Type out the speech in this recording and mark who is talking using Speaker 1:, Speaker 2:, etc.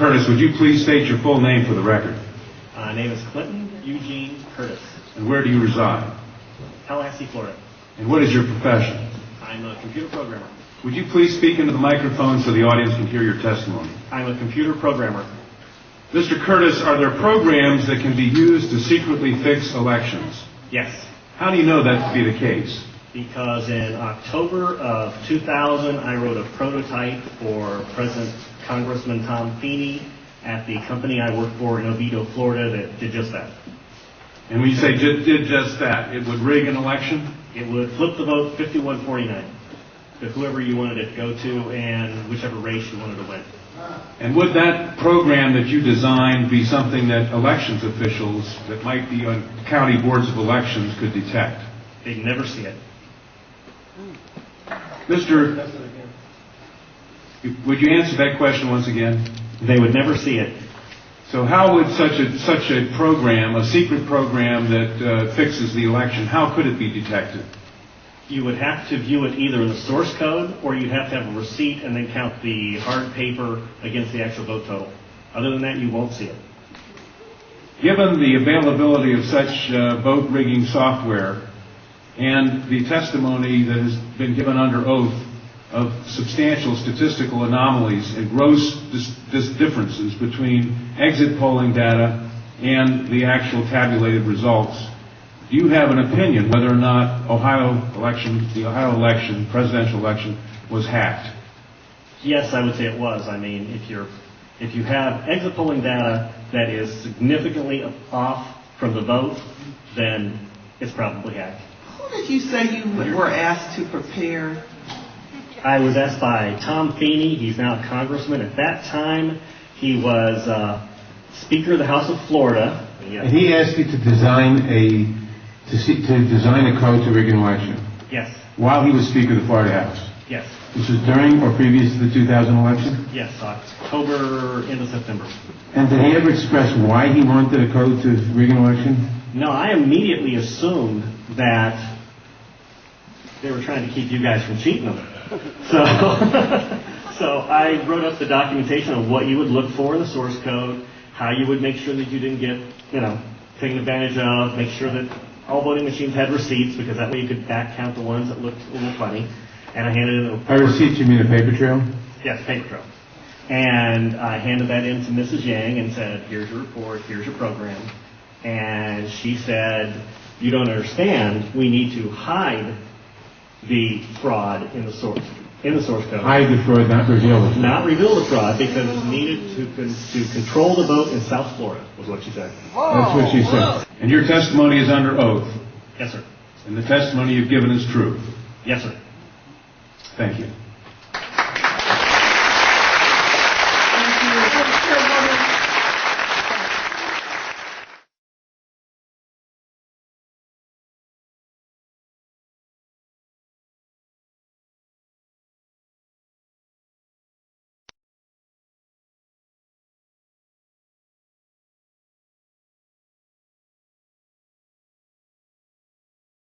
Speaker 1: Curtis, would you please state your full name for the record?
Speaker 2: My name is Clinton Eugene Curtis.
Speaker 1: And where do you reside?
Speaker 2: Tallahassee, Florida.
Speaker 1: And what is your profession?
Speaker 2: I'm a computer programmer.
Speaker 1: Would you please speak into the microphone so the audience can hear your testimony?
Speaker 2: I'm a computer programmer.
Speaker 1: Mr. Curtis, are there programs that can be used to secretly fix elections?
Speaker 2: Yes.
Speaker 1: How do you know that to be the case?
Speaker 2: Because in October of 2000, I wrote a prototype for President Congressman Tom Feeney at the company I work for in Oviedo, Florida, that did just that.
Speaker 1: And when you say did just that, it would rig an election?
Speaker 2: It would flip the vote 51-49 to whoever you wanted it to go to and whichever race you wanted to win.
Speaker 1: And would that program that you designed be something that elections officials that might be on county boards of elections could detect?
Speaker 2: They'd never see it.
Speaker 1: Mr. Would you answer that question once again?
Speaker 2: They would never see it.
Speaker 1: So how would such a program, a secret program that fixes the election, how could it be detected?
Speaker 2: You would have to view it either in the source code, or you'd have to have a receipt and then count the hard paper against the actual vote total. Other than that, you won't see it.
Speaker 1: Given the availability of such vote rigging software and the testimony that has been given under oath of substantial statistical anomalies and gross differences between exit polling data and the actual tabulated results, do you have an opinion whether or not the Ohio election, presidential election, was hacked?
Speaker 2: Yes, I would say it was. I mean, if you have exit polling data that is significantly off from the vote, then it's probably hacked.
Speaker 3: Who did you say you were asked to prepare?
Speaker 2: I was asked by Tom Feeney. He's now a congressman. At that time, he was Speaker of the House of Florida.
Speaker 4: And he asked you to design a code to rig an election.
Speaker 2: Yes.
Speaker 4: While he was Speaker of the Florida House.
Speaker 2: Yes.
Speaker 4: This was during or previous to the 2000 election?
Speaker 2: Yes, October into September.
Speaker 4: And did he ever express why he wanted a code to rig an election?
Speaker 2: No, I immediately assumed that they were trying to keep you guys from cheating them. So I wrote up the documentation of what you would look for in the source code, how you would make sure that you didn't get, taken advantage of, make sure that all voting machines had receipts, because that way you could back count the ones that looked a little funny. And I handed it.
Speaker 4: By receipts, you mean a paper trail?
Speaker 2: Yes, paper trail. And I handed that in to Mrs. Yang and said, "Here's your report, here's your program." And she said, "You don't understand. We need to hide the fraud in the source code.
Speaker 4: Hide the fraud, not reveal it.
Speaker 2: Not reveal the fraud, because it's needed to control the vote in South Florida," was what she said.
Speaker 4: That's what she said.
Speaker 1: And your testimony is under oath.
Speaker 2: Yes, sir.
Speaker 1: And the testimony you've given is true.
Speaker 2: Yes, sir.
Speaker 1: Thank you.